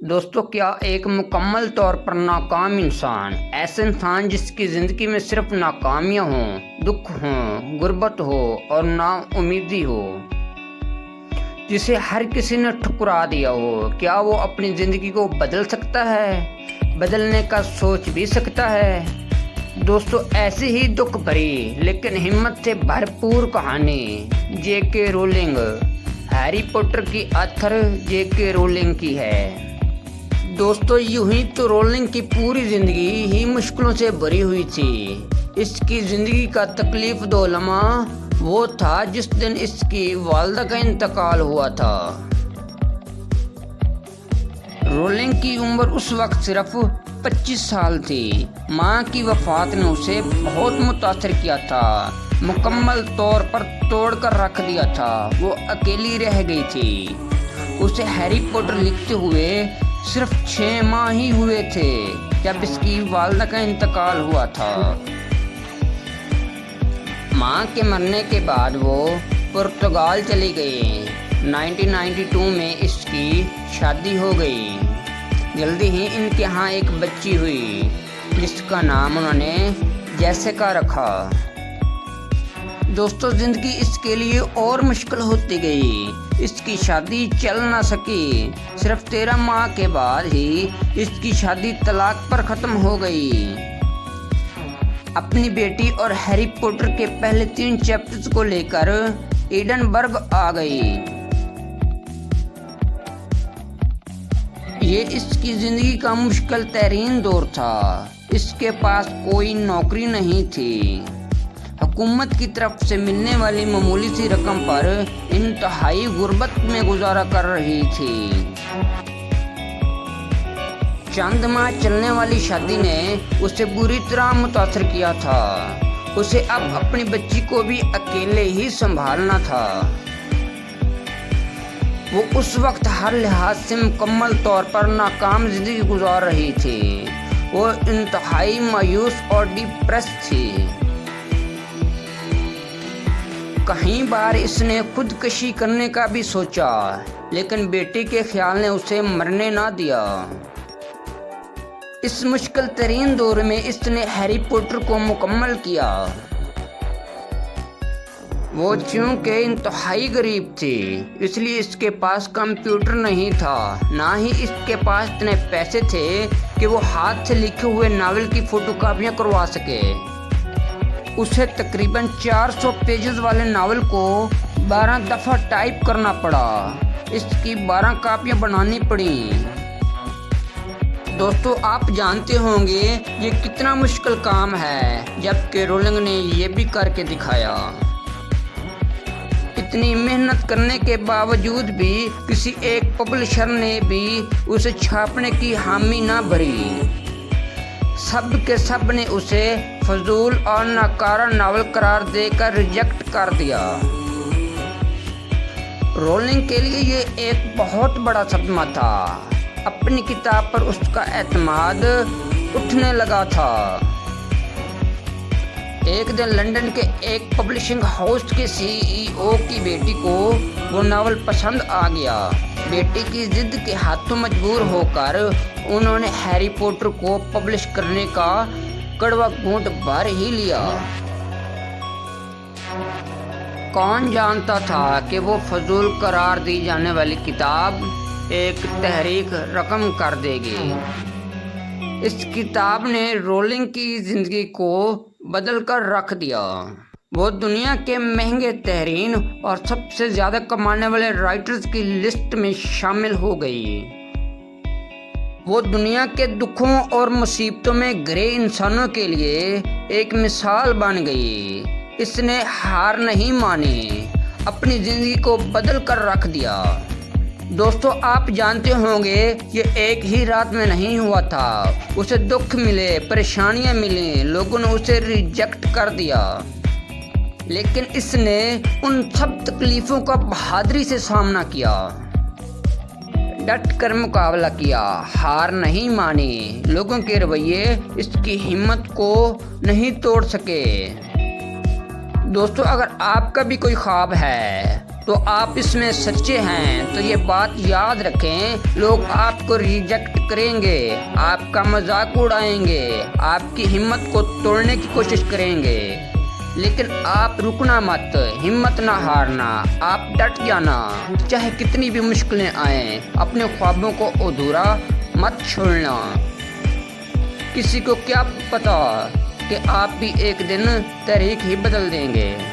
दोस्तों, क्या एक मुकम्मल तौर पर नाकाम इंसान ऐसा इंसान जिसकी ज़िंदगी में सिर्फ नाकामियाँ हों, दुख हों, गुर्बत हो और नाउम्मीदी हो, जिसे हर किसी ने ठुकरा दिया हो, क्या वो अपनी ज़िंदगी को बदल सकता है? बदलने का सोच भी सकता है? दोस्तों, ऐसी ही दुख भरी लेकिन हिम्मत से भरपूर कहानी जेके रोलिंग, हैरी पॉटर की ऑथर जेके रोलिंग की है। दोस्तों, यूं ही तो रोलिंग की पूरी ज़िंदगी ही मुश्किलों से भरी हुई थी। इसकी ज़िंदगी का तकलीफ दो लम्हा वो था जिस दिन इसकी वालिदा का इंतकाल हुआ था। रोलिंग की उम्र उस वक्त सिर्फ 25 साल थी। मां की वफात ने उसे बहुत मुतासर किया था, मुकम्मल तौर पर तोड़कर रख दिया था। वो अकेली रह गई थी। उसे हैरी पॉटर लिखते हुए सिर्फ 6 माह ही हुए थे जब इसकी वालिदा का इंतकाल हुआ था। मां के मरने के बाद वो पुर्तगाल चली गई। 1992 में इसकी शादी हो गई। जल्दी ही इनके यहाँ एक बच्ची हुई जिसका नाम उन्होंने जैसिका रखा। दोस्तों, ज़िंदगी इसके लिए और मुश्किल होती गई। इसकी शादी चल ना सकी। सिर्फ 13 माह के बाद ही इसकी शादी तलाक पर ख़त्म हो गई। अपनी बेटी और हैरी पॉटर के पहले 3 चैप्टर्स को लेकर एडनबर्ग आ गई। ये इसकी ज़िंदगी का मुश्किल तरीन दौर था। इसके पास कोई नौकरी नहीं थी। हुकूमत की तरफ से मिलने वाली मामूली सी रकम पर इंतहाई गुर्बत में गुजारा कर रही थी। चंद माह चलने वाली शादी ने उसे बुरी तरह मुतासर किया था। उसे अब अपनी बच्ची को भी अकेले ही संभालना था। वो उस वक्त हर लिहाज से मुकम्मल तौर पर नाकाम जिंदगी गुजार रही थी। वो इंतहाई मायूस और डिप्रेस थी। कई बार इसने खुदकशी करने का भी सोचा, लेकिन बेटे के ख्याल ने उसे मरने ना दिया। इस मुश्किल तरीन दौर में इसने हैरी पॉटर को मुकम्मल किया। वो चूंकि इंतहाई गरीब थी, इसलिए इसके पास कंप्यूटर नहीं था, ना ही इसके पास इतने पैसे थे कि वो हाथ से लिखे हुए नावल की फोटोकॉपियाँ करवा सके। उसे तकरीबन 400 पेजेस वाले नावल को 12 दफ़ा टाइप करना पड़ा। इसकी 12 कापियाँ बनानी पड़ी। दोस्तों, आप जानते होंगे ये कितना मुश्किल काम है, जबकि रोलिंग ने ये भी करके दिखाया। इतनी मेहनत करने के बावजूद भी किसी एक पब्लिशर ने भी उसे छापने की हामी ना भरी। सब के सब ने उसे फजूल और नाकारा नावल करार देकर रिजेक्ट कर दिया। रोलिंग के लिए ये एक बहुत बड़ा सदमा था। अपनी किताब पर उसका एतमाद उठने लगा था। एक दिन लंदन के एक पब्लिशिंग हाउस के CEO की बेटी को वो नावल पसंद आ गया। बेटी की जिद के हाथों मजबूर होकर उन्होंने हैरी पॉटर को पब्लिश करने का कड़वा घूंट भर ही लिया। कौन जानता था कि वो फजूल करार दी जाने वाली किताब एक तहरीक रकम कर देगी। इस किताब ने रोलिंग की ज़िंदगी को बदल कर रख दिया। वो दुनिया के महंगे तहरीन और सबसे ज़्यादा कमाने वाले राइटर्स की लिस्ट में शामिल हो गई। वो दुनिया के दुखों और मुसीबतों में घिरे इंसानों के लिए एक मिसाल बन गई। इसने हार नहीं मानी, अपनी ज़िंदगी को बदल कर रख दिया। दोस्तों, आप जानते होंगे ये एक ही रात में नहीं हुआ था। उसे दुख मिले, परेशानियां मिली, लोगों ने उसे रिजेक्ट कर दिया, लेकिन इसने उन सब तकलीफ़ों का बहादुरी से सामना किया, डट कर मुकाबला किया, हार नहीं मानी। लोगों के रवैये इसकी हिम्मत को नहीं तोड़ सके। दोस्तों, अगर आपका भी कोई ख्वाब है तो आप इसमें सच्चे हैं, तो ये बात याद रखें, लोग आपको रिजेक्ट करेंगे, आपका मजाक उड़ाएंगे, आपकी हिम्मत को तोड़ने की कोशिश करेंगे, लेकिन आप रुकना मत, हिम्मत ना हारना, आप डट जाना, चाहे कितनी भी मुश्किलें आए, अपने ख्वाबों को अधूरा मत छोड़ना। किसी को क्या पता कि आप भी एक दिन तहरीक ही बदल देंगे।